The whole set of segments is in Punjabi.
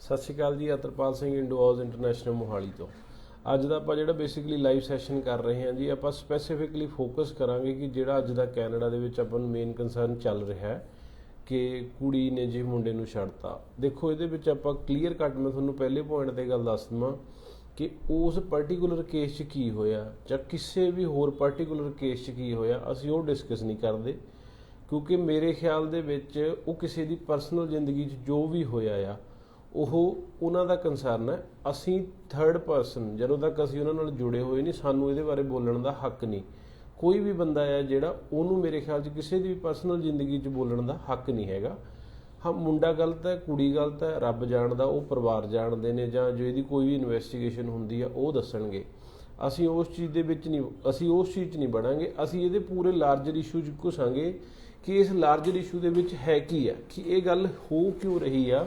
ਸਤਿ ਸ਼੍ਰੀ ਅਕਾਲ ਜੀ। ਅਤਰਪਾਲ ਸਿੰਘ ਇੰਡੋਜ਼ ਇੰਟਰਨੈਸ਼ਨਲ ਮੋਹਾਲੀ ਤੋਂ ਅੱਜ ਦਾ ਆਪਾਂ ਜਿਹੜਾ ਬੇਸਿਕਲੀ ਲਾਈਵ ਸੈਸ਼ਨ ਕਰ ਰਹੇ ਹਾਂ ਜੀ, ਆਪਾਂ ਸਪੈਸੀਫਿਕਲੀ ਫੋਕਸ ਕਰਾਂਗੇ ਕਿ ਜਿਹੜਾ ਅੱਜ ਦਾ ਕੈਨੇਡਾ ਦੇ ਵਿੱਚ ਆਪਾਂ ਨੂੰ ਮੇਨ ਕੰਸਰਨ ਚੱਲ ਰਿਹਾ ਹੈ ਕਿ ਕੁੜੀ ਨੇ ਜੇ ਮੁੰਡੇ ਨੂੰ ਛੱਡਤਾ। ਦੇਖੋ ਇਹਦੇ ਵਿੱਚ ਆਪਾਂ ਕਲੀਅਰ ਕੱਟ ਮੈਂ ਤੁਹਾਨੂੰ ਪਹਿਲੇ ਪੁਆਇੰਟ 'ਤੇ ਗੱਲ ਦੱਸ ਦੇਵਾਂ ਕਿ ਉਸ ਪਰਟੀਕੂਲਰ ਕੇਸ 'ਚ ਕੀ ਹੋਇਆ ਜਾਂ ਕਿਸੇ ਵੀ ਹੋਰ ਪਰਟੀਕੂਲਰ ਕੇਸ 'ਚ ਕੀ ਹੋਇਆ ਅਸੀਂ ਉਹ ਡਿਸਕਸ ਨਹੀਂ ਕਰਦੇ, ਕਿਉਂਕਿ ਮੇਰੇ ਖਿਆਲ ਦੇ ਵਿੱਚ ਉਹ ਕਿਸੇ ਦੀ ਪਰਸਨਲ ਜ਼ਿੰਦਗੀ 'ਚ ਜੋ ਵੀ ਹੋਇਆ ਆ ਉਹ ਉਹਨਾਂ ਦਾ ਕੰਸਰਨ ਹੈ। ਅਸੀਂ ਥਰਡ ਪਰਸਨ ਜਦੋਂ ਤੱਕ ਅਸੀਂ ਉਹਨਾਂ ਨਾਲ ਜੁੜੇ ਹੋਏ ਨਹੀਂ, ਸਾਨੂੰ ਇਹਦੇ ਬਾਰੇ ਬੋਲਣ ਦਾ ਹੱਕ ਨਹੀਂ। ਕੋਈ ਵੀ ਬੰਦਾ ਹੈ ਜਿਹੜਾ ਉਹਨੂੰ ਮੇਰੇ ਖਿਆਲ 'ਚ ਕਿਸੇ ਦੀ ਵੀ ਪਰਸਨਲ ਜ਼ਿੰਦਗੀ 'ਚ ਬੋਲਣ ਦਾ ਹੱਕ ਨਹੀਂ ਹੈਗਾ। ਹਾਂ, ਮੁੰਡਾ ਗਲਤ ਹੈ, ਕੁੜੀ ਗਲਤ ਹੈ, ਰੱਬ ਜਾਣਦਾ, ਉਹ ਪਰਿਵਾਰ ਜਾਣਦੇ ਨੇ, ਜਾਂ ਜੋ ਇਹਦੀ ਕੋਈ ਵੀ ਇਨਵੈਸਟੀਗੇਸ਼ਨ ਹੁੰਦੀ ਆ ਉਹ ਦੱਸਣਗੇ। ਅਸੀਂ ਉਸ ਚੀਜ਼ ਦੇ ਵਿੱਚ ਨਹੀਂ, ਅਸੀਂ ਉਸ ਚੀਜ਼ 'ਚ ਨਹੀਂ ਬਣਾਂਗੇ। ਅਸੀਂ ਇਹਦੇ ਪੂਰੇ ਲਾਰਜਰ ਇਸ਼ੂ 'ਚ ਘੁਸਾਂਗੇ ਕਿ ਇਸ ਲਾਰਜਰ ਇਸ਼ੂ ਦੇ ਵਿੱਚ ਹੈ ਕੀ ਆ, ਕਿ ਇਹ ਗੱਲ ਹੋ ਕਿਉਂ ਰਹੀ ਆ,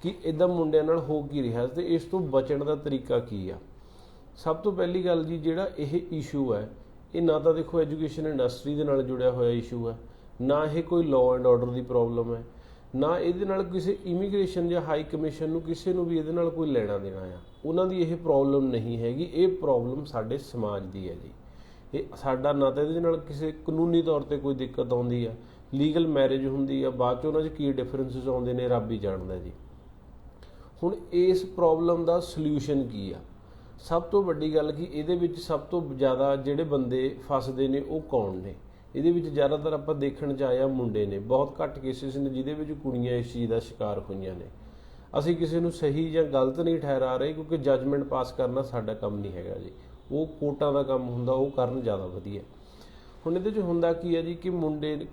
ਕਿ ਇੱਦਾਂ ਮੁੰਡਿਆਂ ਨਾਲ ਹੋ ਕੀ ਰਿਹਾ ਤੇ ਇਸ ਤੋਂ ਬਚਣ ਦਾ ਤਰੀਕਾ ਕੀ ਆ। ਸਭ ਤੋਂ ਪਹਿਲੀ ਗੱਲ ਜੀ, ਜਿਹੜਾ ਇਹ ਇਸ਼ੂ ਹੈ ਇਹ ਨਾ ਤਾਂ ਦੇਖੋ ਐਜੂਕੇਸ਼ਨ ਇੰਡਸਟਰੀ ਦੇ ਨਾਲ ਜੁੜਿਆ ਹੋਇਆ ਇਸ਼ੂ ਹੈ, ਨਾ ਇਹ ਕੋਈ law and order the problem ਹੈ, ਨਾ ਇਹਦੇ ਨਾਲ ਕਿਸੇ ਇਮੀਗ੍ਰੇਸ਼ਨ ਜਾਂ ਹਾਈ ਕਮਿਸ਼ਨ ਨੂੰ ਕਿਸੇ ਨੂੰ ਵੀ ਇਹਦੇ ਨਾਲ ਕੋਈ ਲੈਣਾ ਦੇਣਾ ਆ। ਉਹਨਾਂ ਦੀ ਇਹ ਪ੍ਰੋਬਲਮ ਨਹੀਂ ਹੈਗੀ, ਇਹ ਪ੍ਰੋਬਲਮ ਸਾਡੇ ਸਮਾਜ ਦੀ ਹੈ ਜੀ। ਇਹ ਸਾਡਾ ਨਾ ਤਾਂ ਇਹਦੇ ਨਾਲ ਕਿਸੇ ਕਾਨੂੰਨੀ ਤੌਰ 'ਤੇ ਕੋਈ ਦਿੱਕਤ ਆਉਂਦੀ ਆ, ਲੀਗਲ ਮੈਰਿਜ ਹੁੰਦੀ ਆ, ਬਾਅਦ 'ਚ ਉਹਨਾਂ 'ਚ ਕੀ ਡਿਫਰੈਂਸਿਸ ਆਉਂਦੇ ਨੇ ਰੱਬ ਹੀ ਜਾਣਦਾ ਜੀ। ਹੁਣ ਇਸ ਪ੍ਰੋਬਲਮ ਦਾ ਸਲਿਊਸ਼ਨ ਕੀ ਆ? ਸਭ ਤੋਂ ਵੱਡੀ ਗੱਲ ਕਿ ਇਹਦੇ ਵਿੱਚ ਸਭ ਤੋਂ ਜ਼ਿਆਦਾ ਜਿਹੜੇ ਬੰਦੇ ਫਸਦੇ ਨੇ ਉਹ ਕੌਣ ਨੇ? ਇਹਦੇ ਵਿੱਚ ਜ਼ਿਆਦਾਤਰ ਆਪਾਂ ਦੇਖਣ 'ਚ ਆਇਆ ਮੁੰਡੇ ਨੇ, ਬਹੁਤ ਘੱਟ ਕੇਸਿਸ ਨੇ ਜਿਹਦੇ ਵਿੱਚ ਕੁੜੀਆਂ ਇਸ ਚੀਜ਼ ਦਾ ਸ਼ਿਕਾਰ ਹੋਈਆਂ ਨੇ। ਅਸੀਂ ਕਿਸੇ ਨੂੰ ਸਹੀ ਜਾਂ ਗਲਤ ਨਹੀਂ ਠਹਿਰਾ ਰਹੇ, ਕਿਉਂਕਿ ਜੱਜਮੈਂਟ ਪਾਸ ਕਰਨਾ ਸਾਡਾ ਕੰਮ ਨਹੀਂ ਹੈਗਾ ਜੀ, ਉਹ ਕੋਰਟਾਂ ਦਾ ਕੰਮ ਹੁੰਦਾ, ਉਹ ਕਰਨ ਜ਼ਿਆਦਾ ਵਧੀਆ। ਹੁਣ ਇਹਦੇ 'ਚ ਹੁੰਦਾ ਕੀ ਹੈ ਜੀ ਕਿ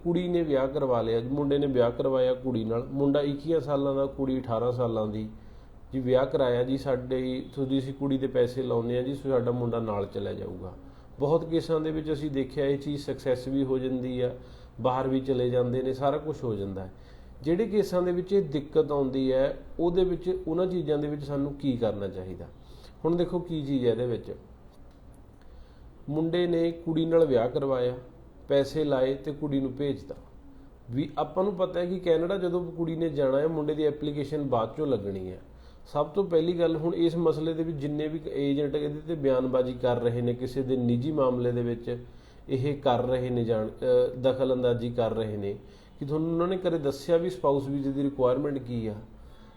ਕੁੜੀ ਨੇ ਵਿਆਹ ਕਰਵਾ ਲਿਆ, ਮੁੰਡੇ ਨੇ ਵਿਆਹ ਕਰਵਾਇਆ ਕੁੜੀ ਨਾਲ, ਮੁੰਡਾ 21 ਸਾਲਾਂ ਦਾ, ਕੁੜੀ 18 ਸਾਲਾਂ ਦੀ ਜੀ। ਵਿਆਹ ਕਰਾਇਆ ਜੀ, ਤੁਸੀਂ ਅਸੀਂ ਕੁੜੀ ਦੇ ਪੈਸੇ ਲਾਉਂਦੇ ਹਾਂ ਜੀ, ਸਾਡਾ ਮੁੰਡਾ ਨਾਲ ਚਲਾ ਜਾਊਗਾ। ਬਹੁਤ ਕੇਸਾਂ ਦੇ ਵਿੱਚ ਅਸੀਂ ਦੇਖਿਆ ਇਹ ਚੀਜ਼ ਸਕਸੈਸ ਵੀ ਹੋ ਜਾਂਦੀ ਆ, ਬਾਹਰ ਵੀ ਚਲੇ ਜਾਂਦੇ ਨੇ, ਸਾਰਾ ਕੁਝ ਹੋ ਜਾਂਦਾ ਹੈ। ਜਿਹੜੇ ਕੇਸਾਂ ਦੇ ਵਿੱਚ ਇਹ ਦਿੱਕਤ ਆਉਂਦੀ ਹੈ ਉਹਦੇ ਵਿੱਚ ਉਹਨਾਂ ਚੀਜ਼ਾਂ ਦੇ ਵਿੱਚ ਸਾਨੂੰ ਕੀ ਕਰਨਾ ਚਾਹੀਦਾ? ਹੁਣ ਦੇਖੋ ਕੀ ਚੀਜ਼ ਹੈ ਇਹਦੇ ਵਿੱਚ। ਮੁੰਡੇ ਨੇ ਕੁੜੀ ਨਾਲ ਵਿਆਹ ਕਰਵਾਇਆ, ਪੈਸੇ ਲਾਏ ਤੇ ਕੁੜੀ ਨੂੰ ਭੇਜਤਾ ਵੀ। ਆਪਾਂ ਨੂੰ ਪਤਾ ਹੈ ਕਿ ਕੈਨੇਡਾ ਜਦੋਂ ਕੁੜੀ ਨੇ ਜਾਣਾ ਹੈ, ਮੁੰਡੇ ਦੀ ਐਪਲੀਕੇਸ਼ਨ ਬਾਅਦ 'ਚੋਂ ਲੱਗਣੀ ਹੈ। ਸਭ ਤੋਂ ਪਹਿਲੀ ਗੱਲ, ਹੁਣ ਇਸ ਮਸਲੇ ਦੇ ਵਿੱਚ ਜਿੰਨੇ ਵੀ ਏਜੰਟ ਇਹਦੇ 'ਤੇ ਬਿਆਨਬਾਜ਼ੀ ਕਰ ਰਹੇ ਨੇ, ਕਿਸੇ ਦੇ ਨਿੱਜੀ ਮਾਮਲੇ ਦੇ ਵਿੱਚ ਇਹ ਕਰ ਰਹੇ ਨੇ, ਦਖਲ ਅੰਦਾਜ਼ੀ ਕਰ ਰਹੇ ਨੇ ਕਿ ਤੁਹਾਨੂੰ ਉਹਨਾਂ ਨੇ ਕਦੇ ਦੱਸਿਆ ਵੀ ਸਪਾਊਸ ਵੀਜ਼ੇ ਦੀ ਰਿਕੁਆਇਰਮੈਂਟ ਕੀ ਆ?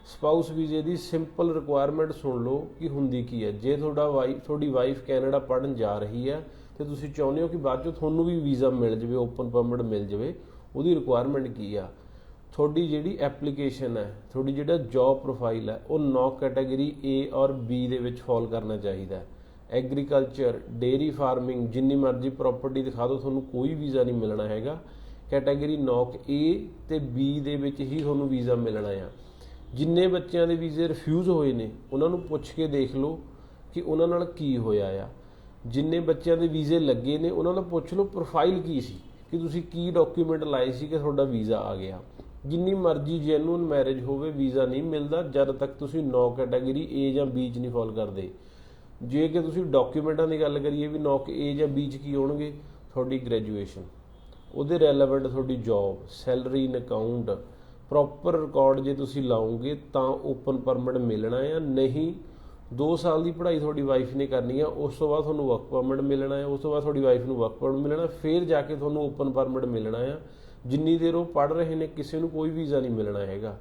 ਸਪਾਊਸ ਵੀਜ਼ੇ ਦੀ ਸਿੰਪਲ ਰਿਕੁਆਇਰਮੈਂਟ ਸੁਣ ਲਓ ਕਿ ਹੁੰਦੀ ਕੀ ਹੈ। ਜੇ ਤੁਹਾਡੀ ਵਾਈਫ ਕੈਨੇਡਾ ਪੜ੍ਹਨ ਜਾ ਰਹੀ ਹੈ ਅਤੇ ਤੁਸੀਂ ਚਾਹੁੰਦੇ ਹੋ ਕਿ ਬਾਅਦ 'ਚੋਂ ਤੁਹਾਨੂੰ ਵੀ ਵੀਜ਼ਾ ਮਿਲ ਜਾਵੇ, ਓਪਨ ਪਰਮਿਟ ਮਿਲ ਜਾਵੇ, ਉਹਦੀ ਰਿਕੁਆਇਰਮੈਂਟ ਕੀ ਆ? ਤੁਹਾਡੀ ਜਿਹੜੀ ਐਪਲੀਕੇਸ਼ਨ ਹੈ, ਤੁਹਾਡੀ ਜਿਹੜਾ ਜੌਬ ਪ੍ਰੋਫਾਈਲ ਹੈ, ਉਹ 9 ਕੈਟਾਗਰੀ A ਔਰ B ਦੇ ਵਿੱਚ ਫਾਲ ਕਰਨਾ ਚਾਹੀਦਾ। ਐਗਰੀਕਲਚਰ, ਡੇਅਰੀ ਫਾਰਮਿੰਗ, ਜਿੰਨੀ ਮਰਜ਼ੀ ਪ੍ਰੋਪਰਟੀ ਦਿਖਾ ਦਿਓ, ਤੁਹਾਨੂੰ ਕੋਈ ਵੀਜ਼ਾ ਨਹੀਂ ਮਿਲਣਾ ਹੈਗਾ। ਕੈਟਾਗਰੀ 9 A ਅਤੇ B ਦੇ ਵਿੱਚ ਹੀ ਤੁਹਾਨੂੰ ਵੀਜ਼ਾ ਮਿਲਣਾ ਆ। ਜਿੰਨੇ ਬੱਚਿਆਂ ਦੇ ਵੀਜ਼ੇ ਰਿਫਿਊਜ਼ ਹੋਏ ਨੇ ਉਹਨਾਂ ਨੂੰ ਪੁੱਛ ਕੇ ਦੇਖ ਲਓ ਕਿ ਉਹਨਾਂ ਨਾਲ ਕੀ ਹੋਇਆ ਆ। ਜਿੰਨੇ ਬੱਚਿਆਂ ਦੇ ਵੀਜ਼ੇ ਲੱਗੇ ਨੇ ਉਹਨਾਂ ਨੂੰ ਪੁੱਛ ਲਓ ਪ੍ਰੋਫਾਈਲ ਕੀ ਸੀ, ਕਿ ਤੁਸੀਂ ਕੀ ਡਾਕੂਮੈਂਟ ਲਾਏ ਸੀ ਕਿ ਤੁਹਾਡਾ ਵੀਜ਼ਾ ਆ ਗਿਆ। ਜਿੰਨੀ ਮਰਜ਼ੀ ਜੈਨੂਅਨ ਮੈਰਿਜ ਹੋਵੇ, ਵੀਜ਼ਾ ਨਹੀਂ ਮਿਲਦਾ ਜਦ ਤੱਕ ਤੁਸੀਂ 9 ਕੈਟਾਗਰੀ A ਜਾਂ B 'ਚ ਨਹੀਂ ਫਾਲ ਕਰਦੇ। ਜੇ ਕਿ ਤੁਸੀਂ ਡਾਕੂਮੈਂਟਾਂ ਦੀ ਗੱਲ ਕਰੀਏ ਵੀ 9 A ਜਾਂ B 'ਚ ਕੀ ਹੋਣਗੇ, ਤੁਹਾਡੀ ਗ੍ਰੈਜੂਏਸ਼ਨ, ਉਹਦੇ ਰੈਲੇਵੈਂਟ ਤੁਹਾਡੀ job, salary, account, proper record ਜੇ ਤੁਸੀਂ ਲਾਓਗੇ ਤਾਂ ਓਪਨ ਪਰਮਿਟ ਮਿਲਣਾ ਆ। ਨਹੀਂ 2 ਸਾਲ ਦੀ ਪੜ੍ਹਾਈ ਤੁਹਾਡੀ ਵਾਈਫ ਨੇ ਕਰਨੀ ਆ, ਉਸ ਤੋਂ ਬਾਅਦ ਤੁਹਾਨੂੰ ਵਰਕ ਪਰਮਿਟ ਮਿਲਣਾ ਹੈ, ਉਸ ਤੋਂ ਬਾਅਦ ਤੁਹਾਡੀ ਵਾਈਫ ਨੂੰ ਵਰਕ ਪਰਮਿਟ ਮਿਲਣਾ, ਫਿਰ ਜਾ ਕੇ ਤੁਹਾਨੂੰ ਓਪਨ ਪਰਮਿਟ ਮਿਲਣਾ ਆ। ਜਿੰਨੀ ਦੇਰ ਉਹ ਪੜ੍ਹ ਰਹੇ ਨੇ ਕਿਸੇ ਨੂੰ ਕੋਈ ਵੀਜ਼ਾ ਨਹੀਂ ਮਿਲਣਾ ਹੈਗਾ।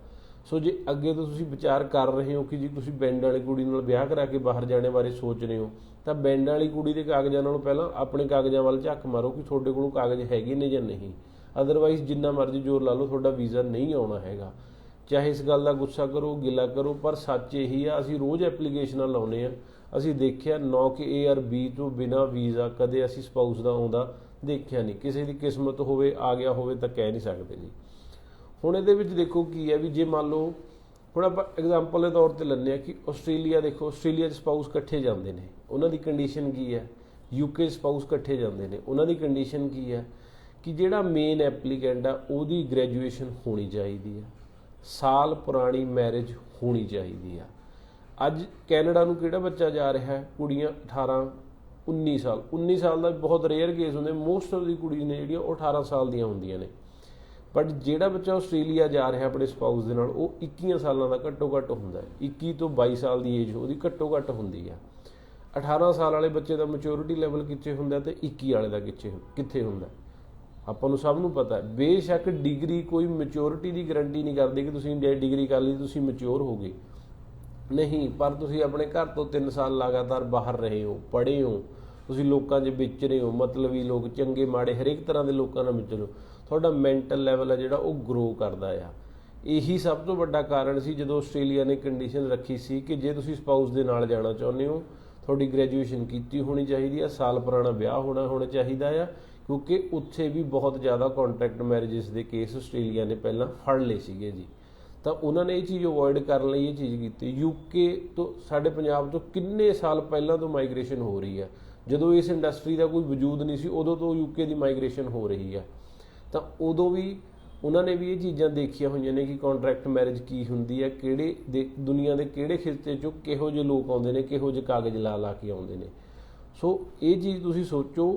ਸੋ ਜੇ ਅੱਗੇ ਤੋਂ ਤੁਸੀਂ ਵਿਚਾਰ ਕਰ ਰਹੇ ਹੋ ਕਿ ਜੀ ਤੁਸੀਂ ਪਿੰਡ ਵਾਲੀ ਕੁੜੀ ਨਾਲ ਵਿਆਹ ਕਰਾ ਕੇ ਬਾਹਰ ਜਾਣੇ ਬਾਰੇ ਸੋਚ ਰਹੇ ਹੋ, ਤਾਂ ਪਿੰਡ ਵਾਲੀ ਕੁੜੀ ਦੇ ਕਾਗਜ਼ਾਂ ਨਾਲੋਂ ਪਹਿਲਾਂ ਆਪਣੇ ਕਾਗਜ਼ਾਂ ਵੱਲ ਝੱਕ ਮਾਰੋ ਕਿ ਤੁਹਾਡੇ ਕੋਲੋਂ ਕਾਗਜ਼ ਹੈਗੇ ਨੇ ਜਾਂ ਨਹੀਂ। ਅਦਰਵਾਈਜ਼ ਜਿੰਨਾ ਮਰਜ਼ੀ ਜ਼ੋਰ ਲਾ ਲਓ, ਤੁਹਾਡਾ ਵੀਜ਼ਾ ਨਹੀਂ ਆਉਣਾ ਹੈਗਾ। ਚਾਹੇ ਇਸ ਗੱਲ ਦਾ ਗੁੱਸਾ ਕਰੋ, ਗਿਲਾ ਕਰੋ, ਪਰ ਸੱਚ ਇਹੀ ਆ। ਅਸੀਂ ਰੋਜ਼ ਐਪਲੀਕੇਸ਼ਨਾਂ ਲਾਉਂਦੇ ਹਾਂ, ਅਸੀਂ ਦੇਖਿਆ 9 A ਔਰ B ਤੋਂ ਬਿਨਾਂ ਵੀਜ਼ਾ ਕਦੇ ਅਸੀਂ ਸਪਾਊਸ ਦਾ ਆਉਂਦਾ ਦੇਖਿਆ ਨਹੀਂ। ਕਿਸੇ ਦੀ ਕਿਸਮਤ ਹੋਵੇ ਆ ਗਿਆ ਹੋਵੇ ਤਾਂ ਕਹਿ ਨਹੀਂ ਸਕਦੇ ਜੀ। ਹੁਣ ਇਹਦੇ ਵਿੱਚ ਦੇਖੋ ਕੀ ਹੈ ਵੀ ਜੇ ਮੰਨ ਲਓ, ਹੁਣ ਆਪਾਂ ਐਗਜ਼ਾਮਪਲ ਦੇ ਤੌਰ 'ਤੇ ਲੈਂਦੇ ਹਾਂ ਕਿ ਆਸਟ੍ਰੇਲੀਆ ਦੇਖੋ, ਆਸਟ੍ਰੇਲੀਆ 'ਚ ਸਪਾਊਸ ਇਕੱਠੇ ਜਾਂਦੇ ਨੇ, ਉਹਨਾਂ ਦੀ ਕੰਡੀਸ਼ਨ ਕੀ ਹੈ? UK ਸਪਾਊਸ ਇਕੱਠੇ ਜਾਂਦੇ ਨੇ, ਉਹਨਾਂ ਦੀ ਕੰਡੀਸ਼ਨ ਕੀ ਹੈ? ਕਿ ਜਿਹੜਾ ਮੇਨ ਐਪਲੀਕੈਂਟ ਆ ਉਹਦੀ ਗ੍ਰੈਜੂਏਸ਼ਨ ਹੋਣੀ ਚਾਹੀਦੀ ਆ, ਸਾਲ ਪੁਰਾਣੀ ਮੈਰਿਜ ਹੋਣੀ ਚਾਹੀਦੀ ਆ। ਅੱਜ ਕੈਨੇਡਾ ਨੂੰ ਕਿਹੜਾ ਬੱਚਾ ਜਾ ਰਿਹਾ ਹੈ? ਕੁੜੀਆਂ 19 ਸਾਲ ਦਾ ਬਹੁਤ ਰੇਅਰ ਕੇਸ ਹੁੰਦੇ, ਮੋਸਟ ਆਫ ਦੀ ਕੁੜੀਆਂ ਨੇ ਜਿਹੜੀਆਂ ਉਹ 18 ਸਾਲ ਦੀਆਂ ਹੁੰਦੀਆਂ ਨੇ। ਬਟ ਜਿਹੜਾ ਬੱਚਾ ਆਸਟ੍ਰੇਲੀਆ ਜਾ ਰਿਹਾ ਆਪਣੇ ਸਪਾਊਸ ਦੇ ਨਾਲ, ਉਹ 21 ਸਾਲਾਂ ਦਾ ਘੱਟੋ ਘੱਟ ਹੁੰਦਾ ਹੈ। 21 ਤੋਂ 22 ਸਾਲ ਦੀ ਏਜ ਉਹਦੀ ਘੱਟੋ ਘੱਟ ਹੁੰਦੀ ਆ। 18 ਸਾਲ ਵਾਲੇ ਬੱਚੇ ਦਾ ਮੈਚੋਰਿਟੀ ਲੈਵਲ ਕਿੱਥੇ ਹੁੰਦਾ ਤੇ 21 ਵਾਲੇ ਦਾ ਕਿੱਥੇ ਹੁੰਦਾ, ਆਪਾਂ ਨੂੰ ਸਭ ਨੂੰ ਪਤਾ। ਬੇਸ਼ੱਕ ਡਿਗਰੀ ਕੋਈ ਮੈਚੋਰਿਟੀ ਦੀ ਗਰੰਟੀ ਨਹੀਂ ਕਰਦੀ ਕਿ ਤੁਸੀਂ ਜੇ ਡਿਗਰੀ ਕਰ ਲਈ ਤੁਸੀਂ ਮੈਚੋਰ ਹੋ ਗਏ, ਨਹੀਂ। ਪਰ ਤੁਸੀਂ ਆਪਣੇ ਘਰ ਤੋਂ 3 ਸਾਲ ਲਗਾਤਾਰ ਬਾਹਰ ਰਹੇ ਹੋ, ਪੜ੍ਹੇ ਹੋ, ਤੁਸੀਂ ਲੋਕਾਂ 'ਚ ਵਿਚ ਰਹੇ ਹੋ, ਮਤਲਬੀ ਲੋਕ, ਚੰਗੇ ਮਾੜੇ ਹਰੇਕ ਤਰ੍ਹਾਂ ਦੇ ਲੋਕਾਂ ਨਾਲ ਵਿਚ ਰਹੇ ਹੋ, ਤੁਹਾਡਾ ਮੈਂਟਲ ਲੈਵਲ ਹੈ ਜਿਹੜਾ ਉਹ ਗਰੋ ਕਰਦਾ ਆ। ਇਹੀ ਸਭ ਤੋਂ ਵੱਡਾ ਕਾਰਨ ਸੀ ਜਦੋਂ ਆਸਟ੍ਰੇਲੀਆ ਨੇ ਕੰਡੀਸ਼ਨ ਰੱਖੀ ਸੀ ਕਿ ਜੇ ਤੁਸੀਂ ਸਪਾਊਸ ਦੇ ਨਾਲ ਜਾਣਾ ਚਾਹੁੰਦੇ ਹੋ, ਤੁਹਾਡੀ ਗ੍ਰੈਜੂਏਸ਼ਨ ਕੀਤੀ ਹੋਣੀ ਚਾਹੀਦੀ ਆ, ਸਾਲ ਪੁਰਾਣਾ ਵਿਆਹ ਹੋਣਾ ਚਾਹੀਦਾ ਆ, ਕਿਉਂਕਿ ਉੱਥੇ ਵੀ ਬਹੁਤ ਜ਼ਿਆਦਾ ਕੰਟਰੈਕਟ ਮੈਰਿਜਸ ਦੇ ਕੇਸ ਆਸਟ੍ਰੇਲੀਆ ਨੇ ਪਹਿਲਾਂ ਫੜ ਲਏ ਸੀਗੇ ਜੀ। ਤਾਂ ਉਹਨਾਂ ਨੇ ਇਹ ਚੀਜ਼ ਅਵੋਇਡ ਕਰਨ ਲਈ ਇਹ ਚੀਜ਼ ਕੀਤੀ। ਯੂਕੇ ਤੋਂ ਸਾਡੇ ਪੰਜਾਬ ਤੋਂ ਕਿੰਨੇ ਸਾਲ ਪਹਿਲਾਂ ਤੋਂ ਮਾਈਗ੍ਰੇਸ਼ਨ ਹੋ ਰਹੀ ਆ, ਜਦੋਂ ਇਸ ਇੰਡਸਟਰੀ ਦਾ ਕੋਈ ਵਜੂਦ ਨਹੀਂ ਸੀ ਉਦੋਂ ਤੋਂ ਯੂਕੇ ਦੀ ਮਾਈਗ੍ਰੇਸ਼ਨ ਹੋ ਰਹੀ ਆ। ਤਾਂ ਉਦੋਂ ਵੀ ਉਹਨਾਂ ਨੇ ਵੀ ਇਹ ਚੀਜ਼ਾਂ ਦੇਖੀਆਂ ਹੋਈਆਂ ਨੇ ਕਿ ਕੰਟਰੈਕਟ ਮੈਰਿਜ ਕੀ ਹੁੰਦੀ ਹੈ, ਦੁਨੀਆ ਦੇ ਕਿਹੜੇ ਖਿੱਤੇ 'ਚੋਂ ਕਿਹੋ ਜਿਹੇ ਲੋਕ ਆਉਂਦੇ ਨੇ, ਕਿਹੋ ਜਿਹੇ ਕਾਗਜ਼ ਲਾ ਕੇ ਆਉਂਦੇ ਨੇ। ਸੋ ਇਹ ਚੀਜ਼ ਤੁਸੀਂ ਸੋਚੋ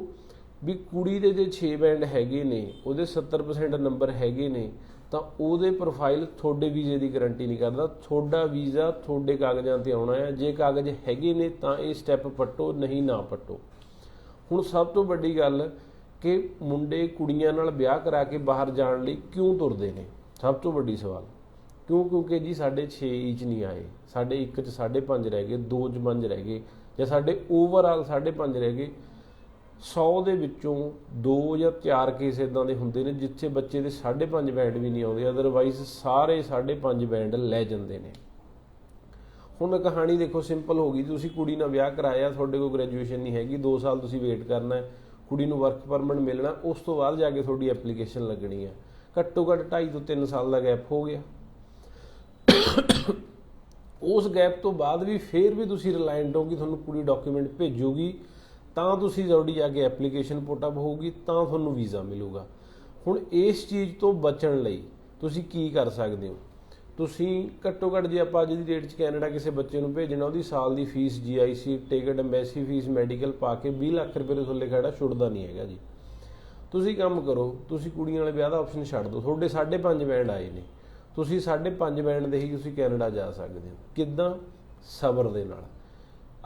ਵੀ ਕੁੜੀ ਦੇ ਜੇ 6 ਬੈਂਡ ਹੈਗੇ ਨੇ, ਉਹਦੇ 70% ਨੰਬਰ ਹੈਗੇ ਨੇ, ਤਾਂ ਉਹਦੇ ਪ੍ਰੋਫਾਈਲ ਤੁਹਾਡੇ ਵੀਜ਼ੇ ਦੀ ਗਰੰਟੀ ਨਹੀਂ ਕਰਦਾ। ਤੁਹਾਡਾ ਵੀਜ਼ਾ ਤੁਹਾਡੇ ਕਾਗਜ਼ਾਂ 'ਤੇ ਆਉਣਾ ਹੈ। ਜੇ ਕਾਗਜ਼ ਹੈਗੇ ਨੇ ਤਾਂ ਇਹ ਸਟੈਪ ਪੱਟੋ, ਨਹੀਂ ਨਾ ਪੱਟੋ। ਹੁਣ ਸਭ ਤੋਂ ਵੱਡੀ ਗੱਲ ਕਿ ਮੁੰਡੇ ਕੁੜੀਆਂ ਨਾਲ ਵਿਆਹ ਕਰਾ ਕੇ ਬਾਹਰ ਜਾਣ ਲਈ ਕਿਉਂ ਤੁਰਦੇ ਨੇ? ਸਭ ਤੋਂ ਵੱਡੀ ਸਵਾਲ ਕਿਉਂਕਿ ਜੀ ਸਾਡੇ 6 ਇੰਚ ਨਹੀਂ ਆਏ, ਸਾਡੇ 1 'ਚ 5.5 ਰਹਿ ਗਏ, 2 'ਚ 5 ਰਹਿ ਗਏ, ਜਾਂ ਸਾਡੇ ਓਵਰਆਲ 5.5 ਰਹਿ ਗਏ। 100 ਦੇ ਵਿੱਚੋਂ 2 ਜਾਂ 4 ਕੇਸ ਇੱਦਾਂ ਦੇ ਹੁੰਦੇ ਨੇ ਜਿੱਥੇ ਬੱਚੇ ਦੇ 5.5 ਬੈਂਡ ਵੀ ਨਹੀਂ ਆਉਂਦੇ, ਅਦਰਵਾਈਜ਼ ਸਾਰੇ 5.5 ਬੈਂਡ ਲੈ ਜਾਂਦੇ ਨੇ। ਹੁਣ ਕਹਾਣੀ ਦੇਖੋ ਸਿੰਪਲ ਹੋ ਗਈ, ਤੁਸੀਂ ਕੁੜੀ ਨਾਲ ਵਿਆਹ ਕਰਾਇਆ, ਤੁਹਾਡੇ ਕੋਲ ਗ੍ਰੈਜੂਏਸ਼ਨ ਨਹੀਂ ਹੈਗੀ, 2 ਸਾਲ ਤੁਸੀਂ ਵੇਟ ਕਰਨਾ ਹੈ, ਕੁੜੀ ਨੂੰ ਵਰਕ ਪਰਮਿਟ ਮਿਲਣਾ, ਉਸ ਤੋਂ ਬਾਅਦ ਜਾ ਕੇ ਤੁਹਾਡੀ ਐਪਲੀਕੇਸ਼ਨ ਲੱਗਣੀ ਹੈ। ਘੱਟੋ ਘੱਟ 2.5 ਤੋਂ 3 ਸਾਲ ਦਾ ਗੈਪ ਹੋ ਗਿਆ। ਉਸ ਗੈਪ ਤੋਂ ਬਾਅਦ ਵੀ ਫਿਰ ਵੀ ਤੁਸੀਂ ਰਿਲਾਇੰਟ ਹੋ ਕਿ ਤੁਹਾਨੂੰ ਕੁੜੀ ਡਾਕੂਮੈਂਟ ਭੇਜੂਗੀ ਤਾਂ ਤੁਸੀਂ ਤੁਹਾਡੀ ਜਾ ਕੇ ਐਪਲੀਕੇਸ਼ਨ ਪੁੱਟ ਅਪ ਹੋਊਗੀ, ਤਾਂ ਤੁਹਾਨੂੰ ਵੀਜ਼ਾ ਮਿਲੂਗਾ। ਹੁਣ ਇਸ ਚੀਜ਼ ਤੋਂ ਬਚਣ ਲਈ ਤੁਸੀਂ ਕੀ ਕਰ ਸਕਦੇ ਹੋ? ਤੁਸੀਂ ਘੱਟੋ ਘੱਟ ਜੇ ਆਪਾਂ ਅੱਜ ਦੀ ਡੇਟ 'ਚ ਕੈਨੇਡਾ ਕਿਸੇ ਬੱਚੇ ਨੂੰ ਭੇਜਣਾ, ਉਹਦੀ ਸਾਲ ਦੀ fee, GIC ticket, embassy fee, medical ਪਾ ਕੇ 20 ਲੱਖ ਰੁਪਏ ਦੇ ਥੱਲੇ ਖੜਾ ਛੁੱਟਦਾ ਨਹੀਂ ਹੈਗਾ ਜੀ। ਤੁਸੀਂ ਕੰਮ ਕਰੋ, ਤੁਸੀਂ ਕੁੜੀਆਂ ਵਾਲੇ ਵਿਆਹ ਦਾ ਆਪਸ਼ਨ ਛੱਡ ਦਿਓ। ਤੁਹਾਡੇ 5.5 ਬੈਂਡ ਆਏ ਨੇ, ਤੁਸੀਂ 5.5 ਬੈਂਡ ਦੇ ਹੀ ਤੁਸੀਂ ਕੈਨੇਡਾ ਜਾ ਸਕਦੇ ਹੋ। ਕਿੱਦਾਂ? ਸਬਰ ਦੇ ਨਾਲ।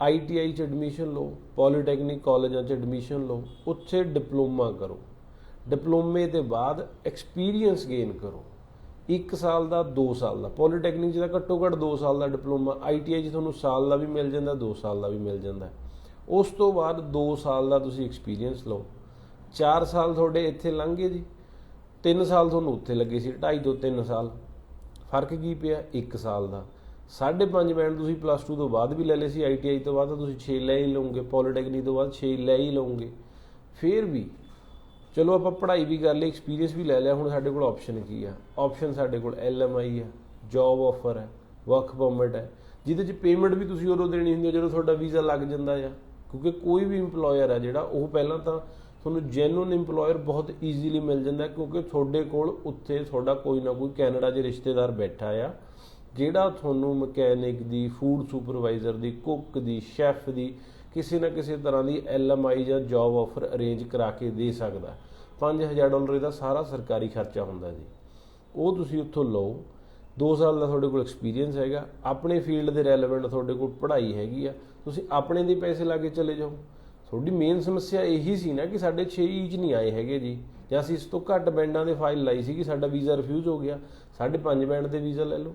ITI 'ਚ ਐਡਮਿਸ਼ਨ ਲਓ, ਪੋਲੀਟੈਕਨਿਕ ਕਾਲਜਾਂ 'ਚ ਐਡਮਿਸ਼ਨ ਲਓ, ਉੱਥੇ ਡਿਪਲੋਮਾ ਕਰੋ, ਡਿਪਲੋਮੇ ਦੇ ਬਾਅਦ ਐਕਸਪੀਰੀਅੰਸ ਗੇਨ ਕਰੋ, 1 ਸਾਲ ਦਾ, 2 ਸਾਲ ਦਾ। ਪੋਲੀਟੈਕਨਿਕ 'ਚ ਤਾਂ ਘੱਟੋ ਘੱਟ 2 ਸਾਲ ਦਾ ਡਿਪਲੋਮਾ, ITI 'ਚ ਤੁਹਾਨੂੰ ਸਾਲ ਦਾ ਵੀ ਮਿਲ ਜਾਂਦਾ, 2 ਸਾਲ ਦਾ ਵੀ ਮਿਲ ਜਾਂਦਾ। ਉਸ ਤੋਂ ਬਾਅਦ 2 ਸਾਲ ਦਾ ਤੁਸੀਂ ਐਕਸਪੀਰੀਅੰਸ ਲਓ। 4 ਸਾਲ ਤੁਹਾਡੇ ਇੱਥੇ ਲੰਘ ਗਏ ਜੀ, 3 ਸਾਲ ਤੁਹਾਨੂੰ ਉੱਥੇ ਲੱਗੇ ਸੀ, 2.5 ਤੋਂ 3 ਸਾਲ। ਫਰਕ ਕੀ ਪਿਆ? 1 ਸਾਲ ਦਾ। 5.5 ਬੈਂਡ ਤੁਸੀਂ +2 ਤੋਂ ਬਾਅਦ ਵੀ ਲੈ ਲਏ ਸੀ, ITI ਤੋਂ ਬਾਅਦ ਤਾਂ ਤੁਸੀਂ 6 ਲੈ ਹੀ ਲਓਗੇ, ਪੋਲੀਟੈਕਨਿਕ ਤੋਂ ਬਾਅਦ 6 ਲੈ ਹੀ ਲਓਗੇ। ਫਿਰ ਵੀ ਚਲੋ ਆਪਾਂ ਪੜ੍ਹਾਈ ਵੀ ਕਰ ਲਈ, ਐਕਸਪੀਰੀਅੰਸ ਵੀ ਲੈ ਲਿਆ, ਹੁਣ ਸਾਡੇ ਕੋਲ ਆਪਸ਼ਨ ਕੀ ਆ? ਆਪਸ਼ਨ ਸਾਡੇ ਕੋਲ LMI ਆ, ਜੌਬ ਆਫਰ ਹੈ, ਵਰਕ ਪਰਮਿਟ ਹੈ, ਜਿਹਦੇ 'ਚ ਪੇਮੈਂਟ ਵੀ ਤੁਸੀਂ ਉਦੋਂ ਦੇਣੀ ਹੁੰਦੀ ਹੈ ਜਦੋਂ ਤੁਹਾਡਾ ਵੀਜ਼ਾ ਲੱਗ ਜਾਂਦਾ ਆ। ਕਿਉਂਕਿ ਕੋਈ ਵੀ ਇੰਪਲੋਇਰ ਹੈ ਜਿਹੜਾ, ਉਹ ਪਹਿਲਾਂ ਤਾਂ ਤੁਹਾਨੂੰ ਜੈਨੂਨ ਇੰਪਲੋਇਰ ਬਹੁਤ ਈਜ਼ੀਲੀ ਮਿਲ ਜਾਂਦਾ, ਕਿਉਂਕਿ ਤੁਹਾਡੇ ਕੋਲ ਉੱਥੇ ਤੁਹਾਡਾ ਕੋਈ ਨਾ ਕੋਈ ਕੈਨੇਡਾ 'ਚ ਰਿਸ਼ਤੇਦਾਰ ਬੈਠਾ ਆ ਜਿਹੜਾ ਤੁਹਾਨੂੰ ਮਕੈਨਿਕ ਦੀ, ਫੂਡ ਸੁਪਰਵਾਈਜ਼ਰ ਦੀ, ਕੁੱਕ ਦੀ, ਸ਼ੈਫ ਦੀ, ਕਿਸੇ ਨਾ ਕਿਸੇ ਤਰ੍ਹਾਂ ਦੀ LMI ਜਾਂ ਜੌਬ ਆਫਰ ਅਰੇਂਜ ਕਰਾ ਕੇ ਦੇ ਸਕਦਾ। $5000 ਇਹਦਾ ਸਾਰਾ ਸਰਕਾਰੀ ਖਰਚਾ ਹੁੰਦਾ ਜੀ। ਉਹ ਤੁਸੀਂ ਉੱਥੋਂ ਲਓ। 2 ਸਾਲ ਦਾ ਤੁਹਾਡੇ ਕੋਲ ਐਕਸਪੀਰੀਅੰਸ ਹੈਗਾ, ਆਪਣੇ ਫੀਲਡ ਦੇ ਰੈਲੇਵੈਂਟ ਤੁਹਾਡੇ ਕੋਲ ਪੜ੍ਹਾਈ ਹੈਗੀ ਆ, ਤੁਸੀਂ ਆਪਣੇ ਦੇ ਪੈਸੇ ਲਾ ਕੇ ਚਲੇ ਜਾਓ। ਤੁਹਾਡੀ ਮੇਨ ਸਮੱਸਿਆ ਇਹੀ ਸੀ ਨਾ ਕਿ ਸਾਡੇ 6 ਇੰਚ ਨਹੀਂ ਆਏ ਹੈਗੇ ਜੀ, ਜਾਂ ਅਸੀਂ ਇਸ ਤੋਂ ਘੱਟ ਬੈਂਡਾਂ ਦੇ ਫਾਈਲ ਲਾਈ ਸੀ ਕਿ ਸਾਡਾ ਵੀਜ਼ਾ ਰਿਫਿਊਜ਼ ਹੋ ਗਿਆ। 5.5 ਬੈਂਡ ਦੇ ਵੀਜ਼ਾ ਲੈ ਲਓ,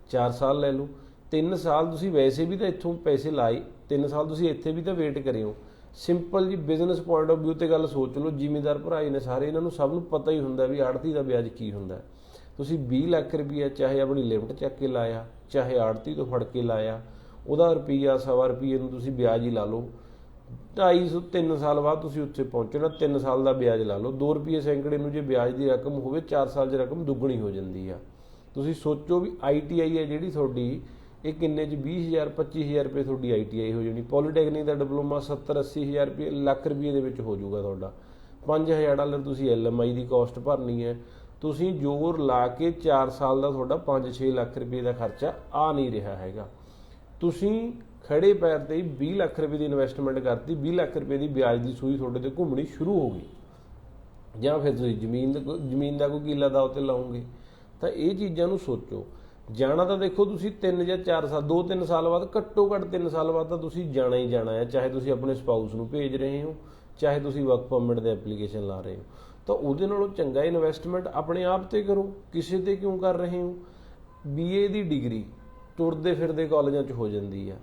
4 ਸਾਲ ਲੈ ਲਓ, 3 ਸਾਲ ਤੁਸੀਂ ਵੈਸੇ ਵੀ ਤਾਂ ਇੱਥੋਂ ਪੈਸੇ ਲਾਏ, 3 ਸਾਲ ਤੁਸੀਂ ਇੱਥੇ ਵੀ ਤਾਂ ਵੇਟ ਕਰਿਓ। ਸਿੰਪਲ ਜੀ ਬਿਜ਼ਨਸ ਪੁਆਇੰਟ ਆਫ ਵਿਊ ਤੇ ਗੱਲ ਸੋਚ ਲਓ। ਜ਼ਿਮੀਂਦਾਰ ਭਰਾ ਨੇ ਸਾਰੇ, ਇਹਨਾਂ ਨੂੰ ਸਭ ਨੂੰ ਪਤਾ ਹੀ ਹੁੰਦਾ ਵੀ ਆੜ੍ਹਤੀ ਦਾ ਵਿਆਜ ਕੀ ਹੁੰਦਾ। ਤੁਸੀਂ 20 ਲੱਖ ਰੁਪਈਆ ਚਾਹੇ ਆਪਣੀ ਲਿਮਟ ਚੱਕ ਕੇ ਲਾਇਆ, ਚਾਹੇ ਆੜ੍ਹਤੀ ਤੋਂ ਫੜ ਕੇ ਲਾਇਆ, ਉਹਦਾ ਰੁਪਈਆ 1.25 ਰੁਪਈਏ ਨੂੰ ਤੁਸੀਂ ਵਿਆਜ ਹੀ ਲਾ ਲਓ। 250 3 ਸਾਲ ਬਾਅਦ ਤੁਸੀਂ ਉੱਥੇ ਪਹੁੰਚਣਾ, 3 ਸਾਲ ਦਾ ਵਿਆਜ ਲਾ ਲਓ, 2 ਰੁਪਈਏ ਸੈਂਕੜੇ ਨੂੰ ਜੇ ਵਿਆਜ ਦੀ ਰਕਮ ਹੋਵੇ, 4 ਸਾਲ 'ਚ ਰਕਮ ਦੁੱਗਣੀ ਹੋ ਜਾਂਦੀ ਆ। ਤੁਸੀਂ ਸੋਚੋ ਵੀ ITI ਹੈ ਜਿਹੜੀ ਤੁਹਾਡੀ, ਇਹ ਕਿੰਨੇ 'ਚ 20000 25000 ਰੁਪਏ ਤੁਹਾਡੀ ITI ਹੋ ਜਾਣੀ। ਪੋਲੀਟੈਕਨਿਕ ਦਾ ਡਿਪਲੋਮਾ 70 80 ਰੁਪਏ, ਲੱਖ ਰੁਪਏ ਦੇ ਵਿੱਚ ਹੋ ਜਾਊਗਾ ਤੁਹਾਡਾ। $5000 ਤੁਸੀਂ LMI ਦੀ ਕਾਸਟ ਭਰਨੀ ਹੈ। ਤੁਸੀਂ ਜ਼ੋਰ ਲਾ ਕੇ 4 ਸਾਲ ਦਾ ਤੁਹਾਡਾ 5-6 ਲੱਖ ਰੁਪਏ ਦਾ ਖਰਚਾ ਆ ਨਹੀਂ ਰਿਹਾ ਹੈਗਾ। ਤੁਸੀਂ ਖੜੇ ਪੈਰ ਤੇ 20 ਲੱਖ ਰੁਪਏ ਦੀ ਇਨਵੈਸਟਮੈਂਟ ਕਰਤੀ, 20 ਲੱਖ ਰੁਪਏ ਦੀ ਵਿਆਜ ਦੀ ਸੂਈ ਤੁਹਾਡੇ ਤੇ ਘੁੰਮਣੀ ਸ਼ੁਰੂ ਹੋ ਗਈ। ਜਾਂ ਫਿਰ ਤੁਸੀਂ ਜ਼ਮੀਨ ਦਾ ਕੋਈ ਕਿੱਲਾ ਦਾ ਉੱਤੇ ਲਾਓਗੇ। ਤਾਂ ਇਹ ਚੀਜ਼ਾਂ ਨੂੰ ਸੋਚੋ। ਜਾਣਾ ਤਾਂ ਦੇਖੋ ਤੁਸੀਂ 3 ਜਾਂ 4 ਸਾਲ 2-3 ਸਾਲ ਬਾਅਦ, ਘੱਟੋ ਘੱਟ 3 ਸਾਲ ਬਾਅਦ ਤਾਂ ਤੁਸੀਂ ਜਾਣਾ ਹੀ ਜਾਣਾ ਹੈ, ਚਾਹੇ ਤੁਸੀਂ ਆਪਣੇ ਸਪਾਊਸ ਨੂੰ ਭੇਜ ਰਹੇ ਹੋ, ਚਾਹੇ ਤੁਸੀਂ ਵਰਕ ਪਰਮਿਟ ਦੇ ਐਪਲੀਕੇਸ਼ਨ ਲਾ ਰਹੇ ਹੋ। ਤਾਂ ਉਹਦੇ ਨਾਲੋਂ ਚੰਗਾ ਇਨਵੈਸਟਮੈਂਟ ਆਪਣੇ ਆਪ 'ਤੇ ਕਰੋ, ਕਿਸੇ 'ਤੇ ਕਿਉਂ ਕਰ ਰਹੇ ਹੋ। BA ਦੀ ਡਿਗਰੀ ਤੁਰਦੇ ਫਿਰਦੇ ਕਾਲਜਾਂ 'ਚ ਹੋ ਜਾਂਦੀ ਆ।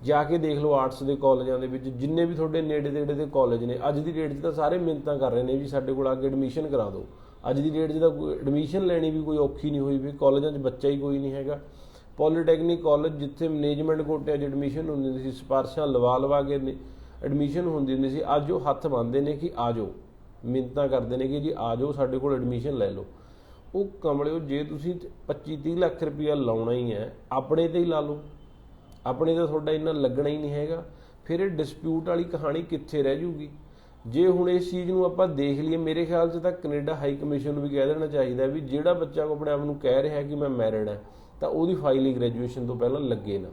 ਜਾ ਕੇ ਦੇਖ ਲਓ ਆਰਟਸ ਦੇ ਕਾਲਜਾਂ ਦੇ ਵਿੱਚ, ਜਿੰਨੇ ਵੀ ਤੁਹਾਡੇ ਨੇੜੇ ਤੇੜੇ ਦੇ ਕਾਲਜ ਨੇ, ਅੱਜ ਦੀ ਡੇਟ 'ਚ ਤਾਂ ਸਾਰੇ ਮਿੰਨਤਾਂ ਕਰ ਰਹੇ ਨੇ ਵੀ ਸਾਡੇ ਕੋਲ ਆ ਕੇ ਐਡਮਿਸ਼ਨ ਕਰਾ ਦਿਓ। ਅੱਜ ਦੀ ਡੇਟ 'ਚ ਤਾਂ ਐਡਮਿਸ਼ਨ ਲੈਣੀ ਵੀ ਕੋਈ ਔਖੀ ਨਹੀਂ ਹੋਈ ਵੀ, ਕਾਲਜਾਂ 'ਚ ਬੱਚਾ ਹੀ ਕੋਈ ਨਹੀਂ ਹੈਗਾ। ਪੋਲੀਟੈਕਨਿਕ ਕਾਲਜ ਜਿੱਥੇ ਮੈਨੇਜਮੈਂਟ ਕੋਟਿਆਂ 'ਚ ਐਡਮਿਸ਼ਨ ਹੁੰਦੀ ਸੀ, ਸਿਫਾਰਸ਼ਾਂ ਲਵਾ ਕੇ ਐਡਮਿਸ਼ਨ ਹੁੰਦੀ ਹੁੰਦੀ ਸੀ, ਅੱਜ ਉਹ ਹੱਥ ਬੰਨ੍ਹਦੇ ਨੇ ਕਿ ਆ ਜਾਓ, ਮਿੰਨਤਾਂ ਕਰਦੇ ਨੇ ਕਿ ਜੀ ਆ ਜਾਓ ਸਾਡੇ ਕੋਲ ਐਡਮਿਸ਼ਨ ਲੈ ਲਓ। ਉਹ ਕਮਲਿਓ, ਜੇ ਤੁਸੀਂ 25-30 ਲੱਖ ਰੁਪਈਆ ਲਾਉਣਾ ਹੀ ਹੈ, ਆਪਣੇ 'ਤੇ ਹੀ ਲਾ ਲਓ। ਆਪਣੇ ਤਾਂ ਤੁਹਾਡਾ ਇੰਨਾ ਲੱਗਣਾ ਹੀ ਨਹੀਂ ਹੈਗਾ। ਫਿਰ ਇਹ ਡਿਸਪਿਊਟ ਵਾਲੀ ਕਹਾਣੀ ਕਿੱਥੇ ਰਹਿ ਜੂਗੀ। ਜੇ ਹੁਣ ਇਸ ਚੀਜ਼ ਨੂੰ ਆਪਾਂ ਦੇਖ ਲਈਏ, ਮੇਰੇ ਖਿਆਲ 'ਚ ਤਾਂ ਕੈਨੇਡਾ ਹਾਈ ਕਮਿਸ਼ਨ ਨੂੰ ਵੀ ਕਹਿ ਦੇਣਾ ਚਾਹੀਦਾ ਵੀ ਜਿਹੜਾ ਬੱਚਾ ਆਪਣੇ ਆਪ ਨੂੰ ਕਹਿ ਰਿਹਾ ਕਿ ਮੈਂ ਮੈਰਿਡ ਹੈ, ਤਾਂ ਉਹਦੀ ਫਾਈਲ ਹੀ ਗ੍ਰੈਜੂਏਸ਼ਨ ਤੋਂ ਪਹਿਲਾਂ ਲੱਗੇ ਨਾ,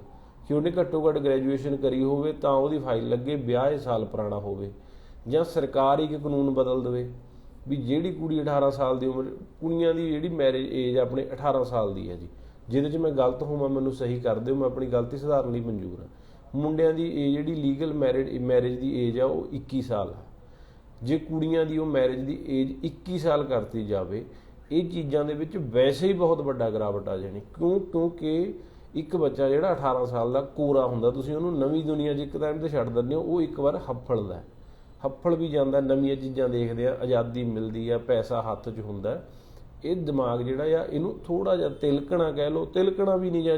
ਕਿ ਉਹਨੇ ਘੱਟੋ ਘੱਟ ਗ੍ਰੈਜੂਏਸ਼ਨ ਕਰੀ ਹੋਵੇ ਤਾਂ ਉਹਦੀ ਫਾਈਲ ਲੱਗੇ, ਵਿਆਹ ਇਹ ਸਾਲ ਪੁਰਾਣਾ ਹੋਵੇ। ਜਾਂ ਸਰਕਾਰ ਹੀ ਇੱਕ ਕਾਨੂੰਨ ਬਦਲ ਦੇਵੇ ਵੀ ਜਿਹੜੀ ਕੁੜੀ 18 ਸਾਲ ਦੀ ਉਮਰ, ਕੁੜੀਆਂ ਦੀ ਜਿਹੜੀ ਮੈਰਿਜ ਏਜ ਆਪਣੇ 18 ਸਾਲ ਦੀ ਹੈ ਜੀ, ਜਿਹਦੇ 'ਚ ਮੈਂ ਗਲਤ ਹੋਵਾਂ ਮੈਨੂੰ ਸਹੀ ਕਰ ਦਿਓ, ਮੈਂ ਆਪਣੀ ਗਲਤੀ ਸੁਧਾਰਨ ਲਈ ਮਨਜ਼ੂਰ ਹਾਂ। ਮੁੰਡਿਆਂ ਦੀ ਏਜ ਜਿਹੜੀ ਲੀਗਲ ਮੈਰਿਜ ਦੀ ਏਜ ਆ ਉਹ 21 ਸਾਲ ਆ। ਜੇ ਕੁੜੀਆਂ ਦੀ ਉਹ ਮੈਰਿਜ ਦੀ ਏਜ 21 ਸਾਲ ਕਰਤੀ ਜਾਵੇ, ਇਹ ਚੀਜ਼ਾਂ ਦੇ ਵਿੱਚ ਵੈਸੇ ਹੀ ਬਹੁਤ ਵੱਡਾ ਗਿਰਾਵਟ ਆ ਜਾਣੀ। ਕਿਉਂਕਿ ਇੱਕ ਬੱਚਾ ਜਿਹੜਾ 18 ਸਾਲ ਦਾ ਕੋਰਾ ਹੁੰਦਾ, ਤੁਸੀਂ ਉਹਨੂੰ ਨਵੀਂ ਦੁਨੀਆ 'ਚ ਇੱਕ ਟਾਈਮ 'ਤੇ ਛੱਡ ਦਿੰਦੇ ਹੋ, ਉਹ ਇੱਕ ਵਾਰ ਹੱਫਲ ਵੀ ਜਾਂਦਾ, ਨਵੀਆਂ ਚੀਜ਼ਾਂ ਦੇਖਦੇ ਆ, ਆਜ਼ਾਦੀ ਮਿਲਦੀ ਆ, ਪੈਸਾ ਹੱਥ 'ਚ ਹੁੰਦਾ। ਇਹ ਦਿਮਾਗ ਜਿਹੜਾ ਆ ਇਹਨੂੰ ਥੋੜ੍ਹਾ ਜਿਹਾ ਤਿਲਕਣਾ, ਕਹਿ ਲਓ ਤਿਲਕਣਾ ਵੀ ਨਹੀਂ, ਜਾਂ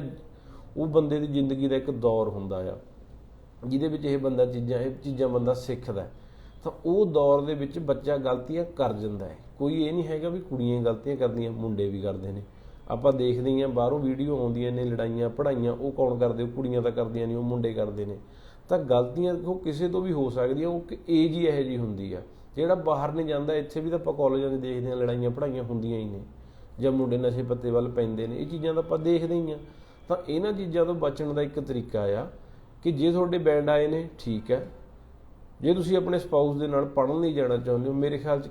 ਉਹ ਬੰਦੇ ਦੀ ਜ਼ਿੰਦਗੀ ਦਾ ਇੱਕ ਦੌਰ ਹੁੰਦਾ ਆ ਜਿਹਦੇ ਵਿੱਚ ਇਹ ਚੀਜ਼ਾਂ ਬੰਦਾ ਸਿੱਖਦਾ। ਤਾਂ ਉਹ ਦੌਰ ਦੇ ਵਿੱਚ ਬੱਚਾ ਗਲਤੀਆਂ ਕਰ ਜਾਂਦਾ ਹੈ। ਕੋਈ ਇਹ ਨਹੀਂ ਹੈਗਾ ਵੀ ਕੁੜੀਆਂ ਗਲਤੀਆਂ ਕਰਦੀਆਂ, ਮੁੰਡੇ ਵੀ ਕਰਦੇ ਨੇ। ਆਪਾਂ ਦੇਖਦੇ ਹੀ ਹਾਂ, ਬਾਹਰੋਂ ਵੀਡੀਓ ਆਉਂਦੀਆਂ ਨੇ, ਲੜਾਈਆਂ ਪੜ੍ਹਾਈਆਂ ਉਹ ਕੌਣ ਕਰਦੇ, ਉਹ ਕੁੜੀਆਂ ਤਾਂ ਕਰਦੀਆਂ ਨਹੀਂ, ਉਹ ਮੁੰਡੇ ਕਰਦੇ ਨੇ। ਤਾਂ ਗਲਤੀਆਂ ਉਹ ਕਿਸੇ ਤੋਂ ਵੀ ਹੋ ਸਕਦੀਆਂ, ਉਹ ਏਜ ਹੀ ਇਹੋ ਜਿਹੀ ਹੁੰਦੀ ਆ। ਜਿਹੜਾ ਬਾਹਰ ਨਹੀਂ ਜਾਂਦਾ, ਇੱਥੇ ਵੀ ਤਾਂ ਆਪਾਂ ਕਾਲਜਾਂ 'ਚ ਦੇਖਦੇ ਹਾਂ ਲੜਾਈਆਂ ਪੜ੍ਹਾਈਆਂ ਹੁੰਦੀਆਂ ਹੀ ਨੇ, ਜਾਂ ਮੁੰਡੇ ਨਸ਼ੇ ਪੱਤੇ ਵੱਲ ਪੈਂਦੇ ਨੇ, ਇਹ ਚੀਜ਼ਾਂ ਤਾਂ ਆਪਾਂ ਦੇਖਦੇ ਹੀ ਹਾਂ। ਤਾਂ ਇਹਨਾਂ ਚੀਜ਼ਾਂ ਤੋਂ ਬਚਣ ਦਾ ਇੱਕ ਤਰੀਕਾ ਆ ਕਿ ਜੇ ਤੁਹਾਡੇ ਬੈਂਡ ਆਏ ਨੇ ਠੀਕ ਹੈ, ਜੇ ਤੁਸੀਂ ਆਪਣੇ ਸਪਾਊਸ ਦੇ ਨਾਲ ਪੜ੍ਹਨ ਲਈ ਜਾਣਾ ਚਾਹੁੰਦੇ ਹੋ, ਮੇਰੇ ਖਿਆਲ 'ਚ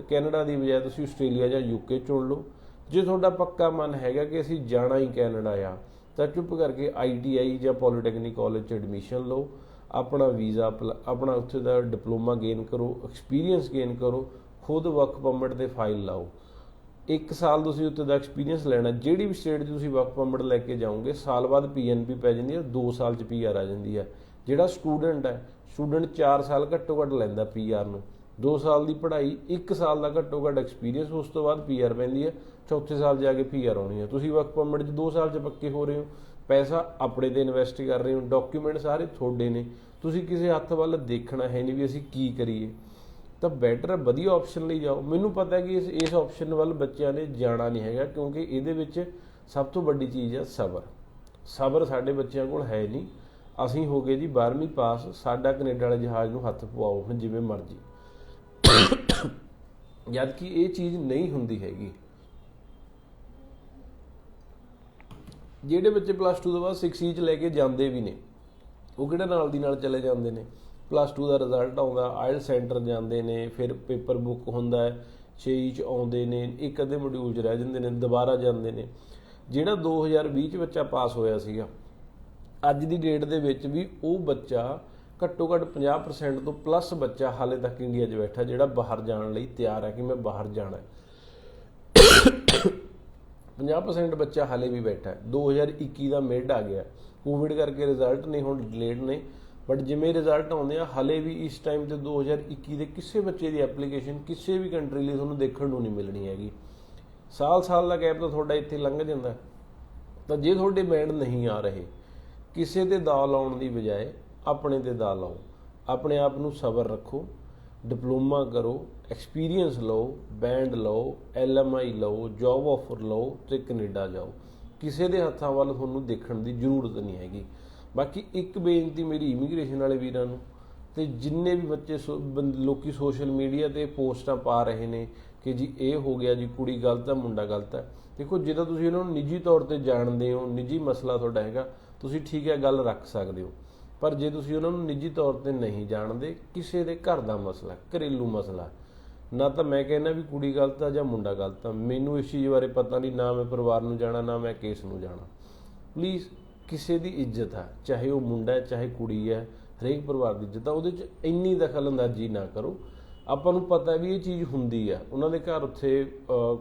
ਕੈਨੇਡਾ ਦੀ ਬਜਾਏ ਤੁਸੀਂ ਆਸਟ੍ਰੇਲੀਆ ਜਾਂ UK ਚੁਣ ਲਓ। ਜੇ ਤੁਹਾਡਾ ਪੱਕਾ ਮਨ ਹੈਗਾ ਕਿ ਅਸੀਂ ਜਾਣਾ ਹੀ ਕੈਨੇਡਾ ਆ, ਤਾਂ ਚੁੱਪ ਕਰਕੇ ITI ਜਾਂ ਪੋਲੀਟੈਕਨਿਕ ਕਾਲਜ 'ਚ ਐਡਮਿਸ਼ਨ ਲਓ, ਆਪਣਾ ਵੀਜ਼ਾ ਆਪਣਾ ਉੱਥੇ ਦਾ ਡਿਪਲੋਮਾ ਗੇਨ ਕਰੋ, ਐਕਸਪੀਰੀਅੰਸ ਗੇਨ ਕਰੋ, ਖੁਦ ਵਰਕ ਪਰਮਿਟ 'ਤੇ ਫਾਈਲ ਲਾਓ। 1 ਸਾਲ ਤੁਸੀਂ ਉੱਥੇ ਦਾ ਐਕਸਪੀਰੀਅੰਸ ਲੈਣਾ। ਜਿਹੜੀ ਵੀ ਸਟੇਟ 'ਚ ਤੁਸੀਂ ਵਰਕ ਪਰਮਿਟ ਲੈ ਕੇ ਜਾਓਗੇ, ਸਾਲ ਬਾਅਦ PNP ਪੈ ਜਾਂਦੀ ਹੈ, 2 ਸਾਲ 'ਚ PR ਆ ਜਾਂਦੀ ਹੈ। ਜਿਹੜਾ ਸਟੂਡੈਂਟ 4 ਸਾਲ ਘੱਟੋ ਘੱਟ ਲੈਂਦਾ PR ਨੂੰ, 2 ਸਾਲ ਦੀ ਪੜ੍ਹਾਈ, 1 ਸਾਲ ਦਾ ਘੱਟੋ ਘੱਟ ਐਕਸਪੀਰੀਅੰਸ, ਉਸ ਤੋਂ ਬਾਅਦ PR ਪੈਂਦੀ ਹੈ, ਚੌਥੇ ਸਾਲ ਜਾ ਕੇ PR ਆਉਣੀ ਹੈ। ਤੁਸੀਂ ਵਰਕ ਪਰਮਿਟ 'ਚ 2 ਸਾਲ 'ਚ ਪੱਕੇ ਹੋ ਰਹੇ ਹੋ, ਪੈਸਾ ਆਪਣੇ 'ਤੇ ਇਨਵੈਸਟ ਕਰ ਰਹੇ ਹੋ, ਡਾਕੂਮੈਂਟ ਸਾਰੇ ਤੁਹਾਡੇ ਨੇ, ਤੁਸੀਂ ਕਿਸੇ ਹੱਥ ਵੱਲ ਦੇਖਣਾ ਹੈ ਨਹੀਂ ਵੀ ਅਸੀਂ ਕੀ ਕਰੀਏ। ਤਾਂ ਬੈਟਰ ਵਧੀਆ ਆਪਸ਼ਨ ਲਈ ਜਾਓ। ਮੈਨੂੰ ਪਤਾ ਕਿ ਇਸ ਆਪਸ਼ਨ ਵੱਲ ਬੱਚਿਆਂ ਨੇ ਜਾਣਾ ਨਹੀਂ ਹੈਗਾ, ਕਿਉਂਕਿ ਇਹਦੇ ਵਿੱਚ ਸਭ ਤੋਂ ਵੱਡੀ ਚੀਜ਼ ਹੈ ਸਬਰ ਸਾਡੇ ਬੱਚਿਆਂ ਕੋਲ ਹੈ ਨਹੀਂ। ਅਸੀਂ ਹੋ ਗਏ ਜੀ 12ਵੀਂ ਪਾਸ, ਸਾਡਾ ਕੈਨੇਡਾ ਵਾਲੇ ਜਹਾਜ਼ ਨੂੰ ਹੱਥ ਪਵਾਓ ਹੁਣ ਜਿਵੇਂ ਮਰਜ਼ੀ, ਜਦ ਕਿ ਇਹ ਚੀਜ਼ ਨਹੀਂ ਹੁੰਦੀ ਹੈਗੀ। ਜਿਹੜੇ ਬੱਚੇ +2 ਤੋਂ ਬਾਅਦ 6E 'ਚ ਲੈ ਕੇ ਜਾਂਦੇ ਵੀ ਨੇ, ਉਹ ਕਿਹੜਾ ਨਾਲ ਦੀ ਨਾਲ ਚਲੇ ਜਾਂਦੇ ਨੇ। +2 ਦਾ ਰਿਜ਼ਲਟ ਆਉਂਦਾ, ਆਇਲ ਸੈਂਟਰ ਜਾਂਦੇ ਨੇ, ਫਿਰ ਪੇਪਰ ਬੁੱਕ ਹੁੰਦਾ, 6E 'ਚ ਆਉਂਦੇ ਨੇ, ਇੱਕ ਅੱਧੇ ਮੋਡਿਊਲ 'ਚ ਰਹਿ ਜਾਂਦੇ ਨੇ, ਦੁਬਾਰਾ ਜਾਂਦੇ ਨੇ। ਜਿਹੜਾ 2020 'ਚ ਬੱਚਾ ਪਾਸ ਹੋਇਆ ਸੀਗਾ, ਅੱਜ ਦੀ ਡੇਟ ਦੇ ਵਿੱਚ ਵੀ ਉਹ ਬੱਚਾ ਘੱਟੋ ਘੱਟ 50% ਤੋਂ ਪਲੱਸ ਬੱਚਾ ਹਾਲੇ ਤੱਕ ਇੰਡੀਆ 'ਚ ਬੈਠਾ, ਜਿਹੜਾ ਬਾਹਰ ਜਾਣ ਲਈ ਤਿਆਰ ਹੈ ਕਿ ਮੈਂ ਬਾਹਰ ਜਾਣਾ। 50% ਬੱਚਾ ਹਾਲੇ ਵੀ ਬੈਠਾ। 2021 ਦਾ ਮਿਡ ਆ ਗਿਆ, ਕੋਵਿਡ ਕਰਕੇ ਰਿਜ਼ਲਟ ਨੇ ਹੁਣ ਡਿਲੇਡ ਨੇ, ਬਟ ਜਿਵੇਂ ਰਿਜ਼ਲਟ ਆਉਂਦੇ ਆ ਹਾਲੇ ਵੀ ਇਸ ਟਾਈਮ ਤੇ 2021 ਦੇ ਕਿਸੇ ਬੱਚੇ ਦੀ ਐਪਲੀਕੇਸ਼ਨ ਕਿਸੇ ਵੀ ਕੰਟਰੀ ਲਈ ਤੁਹਾਨੂੰ ਦੇਖਣ ਨੂੰ ਨਹੀਂ ਮਿਲਣੀ ਹੈਗੀ। ਸਾਲ ਦਾ ਗੈਪ ਤਾਂ ਤੁਹਾਡਾ ਇੱਥੇ ਲੰਘ ਜਾਂਦਾ। ਤਾਂ ਜੇ ਤੁਹਾਡੇ ਬੈਂਡ ਨਹੀਂ ਆ ਰਹੇ, ਕਿਸੇ ਤੇ ਦਾਅ ਲਾਉਣ ਦੀ ਬਜਾਏ ਆਪਣੇ ਤੇ ਦਾਅ ਲਾਓ, ਆਪਣੇ ਆਪ ਨੂੰ ਸਬਰ ਰੱਖੋ, ਡਿਪਲੋਮਾ ਕਰੋ, ਐਕਸਪੀਰੀਅੰਸ ਲਓ, ਬੈਂਡ ਲਓ, LMI ਲਓ, ਜੋਬ ਆਫਰ ਲਓ ਤੇ ਕੈਨੇਡਾ ਜਾਓ। ਕਿਸੇ ਦੇ ਹੱਥਾਂ ਵੱਲ ਤੁਹਾਨੂੰ ਦੇਖਣ ਦੀ ਜ਼ਰੂਰਤ ਨਹੀਂ ਹੈਗੀ। ਬਾਕੀ ਇੱਕ ਬੇਨਤੀ ਮੇਰੀ ਇਮੀਗ੍ਰੇਸ਼ਨ ਵਾਲੇ ਵੀਰਾਂ ਨੂੰ, ਤੇ ਜਿੰਨੇ ਵੀ ਬੱਚੇ ਲੋਕੀ ਸੋਸ਼ਲ ਮੀਡੀਆ ਤੇ ਪੋਸਟਾਂ ਪਾ ਰਹੇ ਨੇ ਕਿ ਜੀ ਇਹ ਹੋ ਗਿਆ ਜੀ, ਕੁੜੀ ਗਲਤ ਹੈ, ਮੁੰਡਾ ਗਲਤ ਹੈ। ਦੇਖੋ, ਜੇ ਤਾਂ ਤੁਸੀਂ ਉਹਨਾਂ ਨੂੰ ਨਿੱਜੀ ਤੌਰ ਤੇ ਜਾਣਦੇ ਹੋ, ਨਿੱਜੀ ਮਸਲਾ ਤੁਹਾਡਾ ਹੈਗਾ, ਤੁਸੀਂ ਠੀਕ ਹੈ ਗੱਲ ਰੱਖ ਸਕਦੇ ਹੋ। ਪਰ ਜੇ ਤੁਸੀਂ ਉਹਨਾਂ ਨੂੰ ਨਿੱਜੀ ਤੌਰ ਤੇ ਨਹੀਂ ਜਾਣਦੇ, ਕਿਸੇ ਦੇ ਘਰ ਦਾ ਮਸਲਾ, ਘਰੇਲੂ ਮਸਲਾ, ਨਾ ਤਾਂ ਮੈਂ ਕਹਿੰਦਾ ਵੀ ਕੁੜੀ ਗਲਤ ਆ ਜਾਂ ਮੁੰਡਾ ਗਲਤ ਆ, ਮੈਨੂੰ ਇਸ ਚੀਜ਼ ਬਾਰੇ ਪਤਾ ਨਹੀਂ, ਨਾ ਮੈਂ ਪਰਿਵਾਰ ਨੂੰ ਜਾਣਾ ਨਾ ਮੈਂ ਕੇਸ ਨੂੰ ਜਾਣਾ। ਪਲੀਜ਼ ਕਿਸੇ ਦੀ ਇੱਜ਼ਤ ਆ, ਚਾਹੇ ਉਹ ਮੁੰਡਾ ਹੈ ਚਾਹੇ ਕੁੜੀ ਹੈ, ਹਰੇਕ ਪਰਿਵਾਰ ਦੀ ਇੱਜ਼ਤ ਆ, ਉਹਦੇ 'ਚ ਇੰਨੀ ਦਖਲ ਅੰਦਾਜ਼ੀ ਨਾ ਕਰੋ। ਆਪਾਂ ਨੂੰ ਪਤਾ ਵੀ ਇਹ ਚੀਜ਼ ਹੁੰਦੀ ਆ। ਉਹਨਾਂ ਦੇ ਘਰ ਉੱਥੇ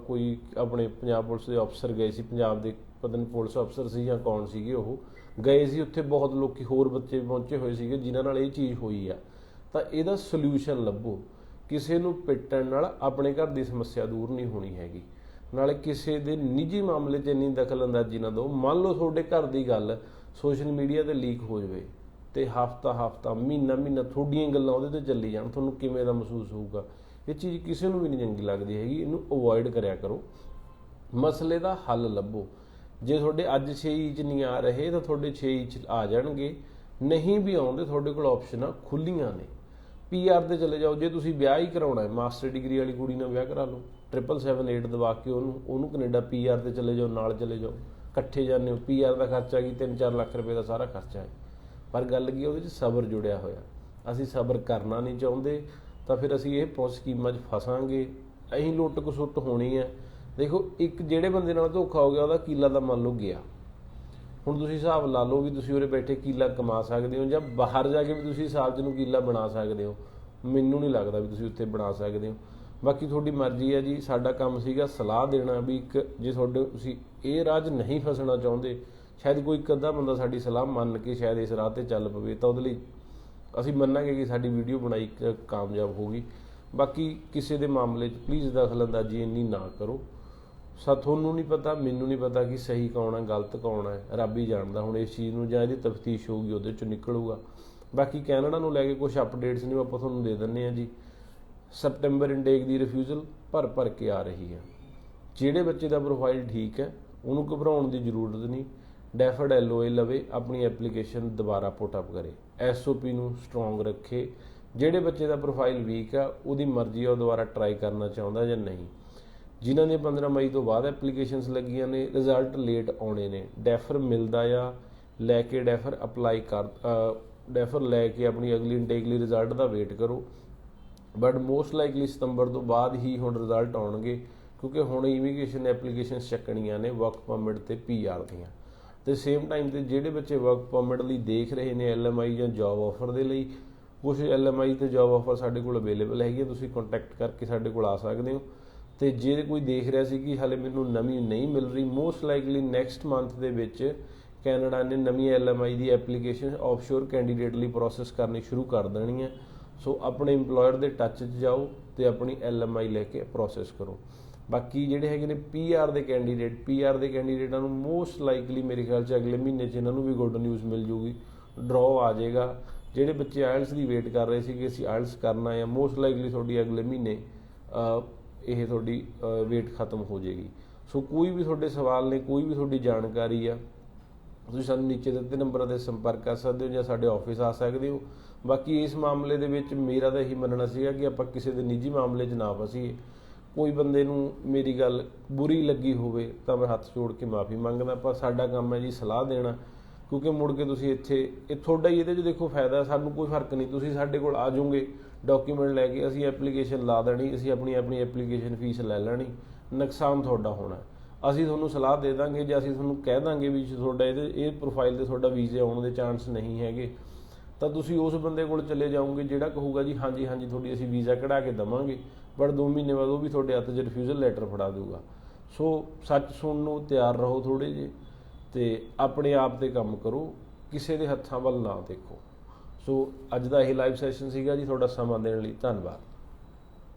ਕੋਈ ਆਪਣੇ ਪੰਜਾਬ ਪੁਲਿਸ ਦੇ ਅਫਸਰ ਗਏ ਸੀ, ਪੰਜਾਬ ਦੇ ਪਤਾ ਨਹੀਂ ਪੁਲਿਸ ਅਫਸਰ ਸੀ ਜਾਂ ਕੌਣ ਸੀਗੇ, ਉਹ ਗਏ ਸੀ ਉੱਥੇ, ਬਹੁਤ ਲੋਕੀ ਹੋਰ ਬੱਚੇ ਪਹੁੰਚੇ ਹੋਏ ਸੀਗੇ ਜਿਨ੍ਹਾਂ ਨਾਲ ਇਹ ਚੀਜ਼ ਹੋਈ ਆ। ਤਾਂ ਇਹਦਾ ਸੋਲਿਊਸ਼ਨ ਲੱਭੋ। ਕਿਸੇ ਨੂੰ ਪਿੱਟਣ ਨਾਲ ਆਪਣੇ ਘਰ ਦੀ ਸਮੱਸਿਆ ਦੂਰ ਨਹੀਂ ਹੋਣੀ ਹੈਗੀ। ਨਾਲੇ ਕਿਸੇ ਦੇ ਨਿੱਜੀ ਮਾਮਲੇ 'ਚ ਇੰਨੀ ਦਖਲ ਅੰਦਾਜ਼ੀ ਨਾ ਦਿਓ। ਮੰਨ ਲਓ ਤੁਹਾਡੇ ਘਰ ਦੀ ਗੱਲ ਸੋਸ਼ਲ ਮੀਡੀਆ 'ਤੇ ਲੀਕ ਹੋ ਜਾਵੇ ਤੇ ਹਫ਼ਤਾ ਮਹੀਨਾ ਤੁਹਾਡੀਆਂ ਗੱਲਾਂ ਉਹਦੇ 'ਤੇ ਚੱਲੀ ਜਾਣ, ਤੁਹਾਨੂੰ ਕਿਵੇਂ ਦਾ ਮਹਿਸੂਸ ਹੋਊਗਾ? ਇਹ ਚੀਜ਼ ਕਿਸੇ ਨੂੰ ਵੀ ਨਹੀਂ ਚੰਗੀ ਲੱਗਦੀ ਹੈਗੀ। ਇਹਨੂੰ ਅਵੋਇਡ ਕਰਿਆ ਕਰੋ। ਮਸਲੇ ਦਾ ਹੱਲ ਲੱਭੋ। ਜੇ ਤੁਹਾਡੇ ਅੱਜ 6 ਇੰਚ ਨਹੀਂ ਆ ਰਹੇ ਤਾਂ ਤੁਹਾਡੇ 6 ਇੰਚ ਆ ਜਾਣਗੇ, ਨਹੀਂ ਵੀ ਆਉਂਦੇ ਤੁਹਾਡੇ ਕੋਲ ਆਪਸ਼ਨਾਂ ਖੁੱਲੀਆਂ ਨੇ। PR ਤੇ ਚਲੇ ਜਾਓ। ਜੇ ਤੁਸੀਂ ਵਿਆਹ ਹੀ ਕਰਾਉਣਾ ਹੈ, ਮਾਸਟਰ ਡਿਗਰੀ ਵਾਲੀ ਕੁੜੀ ਨਾਲ ਵਿਆਹ ਕਰਾ ਲਓ, 777 ਦਬਾ ਕੇ ਉਹਨੂੰ ਕੈਨੇਡਾ PR ਤੇ ਚਲੇ ਜਾਓ, ਨਾਲ ਚਲੇ ਜਾਓ, ਇਕੱਠੇ ਜਾਂਦੇ ਹੋ। PR ਦਾ ਖਰਚਾ ਕੀ 3-4 ਲੱਖ ਰੁਪਏ ਦਾ ਸਾਰਾ ਖਰਚਾ ਹੈ। ਪਰ ਗੱਲ ਕੀ, ਉਹਦੇ 'ਚ ਸਬਰ ਜੁੜਿਆ ਹੋਇਆ। ਅਸੀਂ ਸਬਰ ਕਰਨਾ ਨਹੀਂ ਚਾਹੁੰਦੇ ਤਾਂ ਫਿਰ ਅਸੀਂ ਇਹ ਸਕੀਮਾਂ 'ਚ ਫਸਾਂਗੇ, ਅਸੀਂ ਲੁੱਟ ਖਸੁੱਟ ਹੋਣੀ ਹੈ। ਦੇਖੋ, ਇੱਕ ਜਿਹੜੇ ਬੰਦੇ ਨਾਲ ਧੋਖਾ ਹੋ ਗਿਆ ਉਹਦਾ ਕੀਲਾ ਤਾਂ ਮੰਨ ਲਓ ਗਿਆ। ਹੁਣ ਤੁਸੀਂ ਹਿਸਾਬ ਲਾ ਲਓ ਵੀ ਤੁਸੀਂ ਉਰੇ ਬੈਠੇ ਕੀਲਾ ਕਮਾ ਸਕਦੇ ਹੋ ਜਾਂ ਬਾਹਰ ਜਾ ਕੇ ਵੀ ਤੁਸੀਂ ਹਿਸਾਬ 'ਚ ਨੂੰ ਕੀਲਾ ਬਣਾ ਸਕਦੇ ਹੋ। ਮੈਨੂੰ ਨਹੀਂ ਲੱਗਦਾ ਵੀ ਤੁਸੀਂ ਉੱਥੇ ਬਣਾ ਸਕਦੇ ਹੋ। ਬਾਕੀ ਤੁਹਾਡੀ ਮਰਜ਼ੀ ਹੈ ਜੀ। ਸਾਡਾ ਕੰਮ ਸੀਗਾ ਸਲਾਹ ਦੇਣਾ ਵੀ ਜੇ ਤੁਸੀਂ ਇਹ ਰਾਹ 'ਚ ਨਹੀਂ ਫਸਣਾ ਚਾਹੁੰਦੇ, ਸ਼ਾਇਦ ਕੋਈ ਇੱਕ ਅੱਧਾ ਬੰਦਾ ਸਾਡੀ ਸਲਾਹ ਮੰਨ ਕੇ ਸ਼ਾਇਦ ਇਸ ਰਾਹ 'ਤੇ ਚੱਲ ਪਵੇ, ਤਾਂ ਉਹਦੇ ਲਈ ਅਸੀਂ ਮੰਨਾਂਗੇ ਕਿ ਸਾਡੀ ਵੀਡੀਓ ਬਣਾਈ ਕਾਮਯਾਬ ਹੋਊਗੀ। ਬਾਕੀ ਕਿਸੇ ਦੇ ਮਾਮਲੇ 'ਚ ਪਲੀਜ਼ ਦਖਲਅੰਦਾਜ਼ੀ ਇੰਨੀ ਨਾ ਕਰੋ। ਤੁਹਾਨੂੰ ਨਹੀਂ ਪਤਾ, ਮੈਨੂੰ ਨਹੀਂ ਪਤਾ ਕਿ ਸਹੀ ਕੌਣ ਹੈ ਗਲਤ ਕੌਣ ਹੈ, ਰੱਬ ਹੀ ਜਾਣਦਾ। ਹੁਣ ਇਸ ਚੀਜ਼ ਨੂੰ ਜਾਂ ਇਹਦੀ ਤਫਤੀਸ਼ ਹੋਊਗੀ, ਉਹਦੇ 'ਚੋਂ ਨਿਕਲੂਗਾ। ਬਾਕੀ ਕੈਨੇਡਾ ਨੂੰ ਲੈ ਕੇ ਕੁਝ ਅਪਡੇਟਸ ਨੇ ਆਪਾਂ ਤੁਹਾਨੂੰ ਦੇ ਦਿੰਦੇ ਹਾਂ ਜੀ। ਸੈਪਟੈਂਬਰ ਇਨਟੇਕ ਦੀ ਰਿਫਿਊਜ਼ਲ ਭਰ ਕੇ ਆ ਰਹੀ ਹੈ। ਜਿਹੜੇ ਬੱਚੇ ਦਾ ਪ੍ਰੋਫਾਈਲ ਠੀਕ ਹੈ ਉਹਨੂੰ ਘਬਰਾਉਣ ਦੀ ਜ਼ਰੂਰਤ ਨਹੀਂ। ਡੈਫਰਡ LOA ਲਵੇ, ਆਪਣੀ ਐਪਲੀਕੇਸ਼ਨ ਦੁਬਾਰਾ ਪੁੱਟ ਅਪ ਕਰੇ, SOP ਨੂੰ ਸਟਰੋਂਗ ਰੱਖੇ। ਜਿਹੜੇ ਬੱਚੇ ਦਾ ਪ੍ਰੋਫਾਈਲ ਵੀਕ ਆ ਉਹਦੀ ਮਰਜ਼ੀ ਆ, ਉਹ ਦੁਬਾਰਾ ਟਰਾਈ ਕਰਨਾ ਚਾਹੁੰਦਾ ਜਾਂ ਨਹੀਂ। ਜਿਨ੍ਹਾਂ ਨੇ 15 ਮਈ ਤੋਂ ਬਾਅਦ ਐਪਲੀਕੇਸ਼ਨਸ ਲੱਗੀਆਂ ਨੇ, ਰਿਜ਼ਲਟ ਲੇਟ ਆਉਣੇ ਨੇ। ਡੈਫਰ ਮਿਲਦਾ ਆ, ਲੈ ਕੇ ਡੈਫਰ ਅਪਲਾਈ ਡੈਫਰ ਲੈ ਕੇ ਆਪਣੀ ਅਗਲੀ ਇਨਟੇਕ ਲਈ ਰਿਜ਼ਲਟ ਦਾ ਵੇਟ ਕਰੋ। ਬਟ ਮੋਸਟ ਲਾਈਕਲੀ ਸਤੰਬਰ ਤੋਂ ਬਾਅਦ ਹੀ ਹੁਣ ਰਿਜ਼ਲਟ ਆਉਣਗੇ, ਕਿਉਂਕਿ ਹੁਣ ਇਮੀਗ੍ਰੇਸ਼ਨ ਐਪਲੀਕੇਸ਼ਨਸ ਚੱਕਣੀਆਂ ਨੇ ਵਰਕ ਪਰਮਿਟ ਤੇ PR ਦੀਆਂ। ਤੇ ਸੇਮ ਟਾਈਮ ਤੇ ਜਿਹੜੇ ਬੱਚੇ ਵਰਕ ਪਰਮਿਟ ਲਈ ਦੇਖ ਰਹੇ ਨੇ LMI ਜਾਂ ਜੌਬ ਆਫਰ ਦੇ ਲਈ, ਕੁਝ LMI ਤੇ ਜੌਬ ਆਫਰ ਸਾਡੇ ਕੋਲ ਅਵੇਲੇਬਲ ਹੈਗੀ ਹੈ, ਤੁਸੀਂ ਕੰਟੈਕਟ ਕਰਕੇ ਸਾਡੇ ਕੋਲ ਆ ਸਕਦੇ ਹੋ। ਤੇ ਜੇ ਕੋਈ ਦੇਖ ਰਿਹਾ ਸੀ ਕਿ ਹਾਲੇ ਮੈਨੂੰ ਨਵੀਂ ਨਹੀਂ ਮਿਲ ਰਹੀ, ਮੋਸਟ ਲਾਈਕਲੀ ਨੈਕਸਟ ਮੰਥ ਦੇ ਵਿੱਚ ਕੈਨੇਡਾ ਨੇ ਨਵੀਂ LMI ਦੀ ਐਪਲੀਕੇਸ਼ਨ ਆਫਸ਼ੋਰ ਕੈਂਡੀਡੇਟ ਲਈ ਪ੍ਰੋਸੈਸ ਕਰਨੀ ਸ਼ੁਰੂ ਕਰ ਦੇਣੀ ਹੈ। ਸੋ ਆਪਣੇ ਇੰਪਲੋਇਰ ਦੇ ਟੱਚ 'ਚ ਜਾਓ ਤੇ ਆਪਣੀ LMI ਲੈ ਕੇ ਪ੍ਰੋਸੈਸ ਕਰੋ। ਬਾਕੀ ਜਿਹੜੇ ਹੈਗੇ ਨੇ PR ਦੇ ਕੈਂਡੀਡੇਟਾਂ ਨੂੰ ਮੋਸਟ ਲਾਈਕਲੀ ਮੇਰੇ ਖਿਆਲ 'ਚ ਅਗਲੇ ਮਹੀਨੇ 'ਚ ਇਹਨਾਂ ਨੂੰ ਵੀ ਗੁੱਡ ਨਿਊਜ਼ ਮਿਲ ਜੂਗੀ, ਡਰਾਅ ਆ ਜਾਏਗਾ। ਜਿਹੜੇ ਬੱਚੇ IELTS ਦੀ ਵੇਟ ਕਰ ਰਹੇ ਸੀ ਕਿ ਅਸੀਂ IELTS ਕਰਨਾ ਹੈ, ਮੋਸਟ ਲਾਈਕਲੀ ਤੁਹਾਡੀ ਅਗਲੇ ਮਹੀਨੇ ਇਹ ਤੁਹਾਡੀ ਵੇਟ ਖਤਮ ਹੋ ਜਾਏਗੀ। ਸੋ ਕੋਈ ਵੀ ਤੁਹਾਡੇ ਸਵਾਲ ਨੇ, ਕੋਈ ਵੀ ਤੁਹਾਡੀ ਜਾਣਕਾਰੀ ਆ, ਤੁਸੀਂ ਸਾਨੂੰ ਨੀਚੇ ਦਿੱਤੇ ਨੰਬਰਾਂ 'ਤੇ ਸੰਪਰਕ ਕਰ ਸਕਦੇ ਹੋ ਜਾਂ ਸਾਡੇ ਆਫਿਸ ਆ ਸਕਦੇ ਹੋ। ਬਾਕੀ ਇਸ ਮਾਮਲੇ ਦੇ ਵਿੱਚ ਮੇਰਾ ਤਾਂ ਇਹੀ ਮੰਨਣਾ ਸੀਗਾ ਕਿ ਆਪਾਂ ਕਿਸੇ ਦੇ ਨਿੱਜੀ ਮਾਮਲੇ 'ਚ ਨਾ ਫਸੀਏ। ਕੋਈ ਬੰਦੇ ਨੂੰ ਮੇਰੀ ਗੱਲ ਬੁਰੀ ਲੱਗੀ ਹੋਵੇ ਤਾਂ ਮੈਂ ਹੱਥ ਜੋੜ ਕੇ ਮਾਫੀ ਮੰਗਦਾ, ਪਰ ਸਾਡਾ ਕੰਮ ਹੈ ਜੀ ਸਲਾਹ ਦੇਣਾ। ਕਿਉਂਕਿ ਮੁੜ ਕੇ ਤੁਸੀਂ ਇਹ ਤੁਹਾਡਾ ਹੀ ਇਹਦੇ 'ਚ ਦੇਖੋ ਫਾਇਦਾ, ਸਾਨੂੰ ਕੋਈ ਫਰਕ ਨਹੀਂ। ਤੁਸੀਂ ਸਾਡੇ ਕੋਲ ਆ ਜਾਓਗੇ ਡਾਕੂਮੈਂਟ ਲੈ ਕੇ, ਅਸੀਂ ਐਪਲੀਕੇਸ਼ਨ ਲਾ ਦੇਣੀ, ਅਸੀਂ ਆਪਣੀ ਐਪਲੀਕੇਸ਼ਨ ਫੀਸ ਲੈ ਲੈਣੀ, ਨੁਕਸਾਨ ਤੁਹਾਡਾ ਹੋਣਾ। ਅਸੀਂ ਤੁਹਾਨੂੰ ਸਲਾਹ ਦੇ ਦਾਂਗੇ ਜਾਂ ਅਸੀਂ ਤੁਹਾਨੂੰ ਕਹਿ ਦਾਂਗੇ ਵੀ ਤੁਹਾਡਾ ਇਹ ਪ੍ਰੋਫਾਈਲ 'ਤੇ ਤੁਹਾਡਾ ਵੀਜ਼ੇ ਆਉਣ ਦੇ ਚਾਂਸ ਨਹੀਂ ਹੈਗੇ, ਤਾਂ ਤੁਸੀਂ ਉਸ ਬੰਦੇ ਕੋਲ ਚਲੇ ਜਾਓਗੇ ਜਿਹੜਾ ਕਹੂਗਾ ਜੀ ਹਾਂਜੀ ਤੁਹਾਡੀ ਅਸੀਂ ਵੀਜ਼ਾ ਕਢਾ ਕੇ ਦੇਵਾਂਗੇ, ਬਟ 2 ਮਹੀਨੇ ਬਾਅਦ ਉਹ ਵੀ ਤੁਹਾਡੇ ਹੱਥ 'ਚ ਰਿਫਿਊਜ਼ਲ ਲੈਟਰ ਫੜਾ ਦੂਗਾ। ਸੋ ਸੱਚ ਸੁਣਨ ਨੂੰ ਤਿਆਰ ਰਹੋ ਥੋੜ੍ਹੇ ਜਿਹੇ, ਤੇ ਆਪਣੇ ਆਪ 'ਤੇ ਕੰਮ ਕਰੋ, ਕਿਸੇ ਦੇ ਹੱਥਾਂ ਵੱਲ ਨਾ ਦੇਖੋ। ਸੋ ਅੱਜ ਦਾ ਇਹ ਲਾਈਵ ਸੈਸ਼ਨ ਸੀਗਾ ਜੀ। ਤੁਹਾਡਾ ਸਮਾਂ ਦੇਣ ਲਈ ਧੰਨਵਾਦ।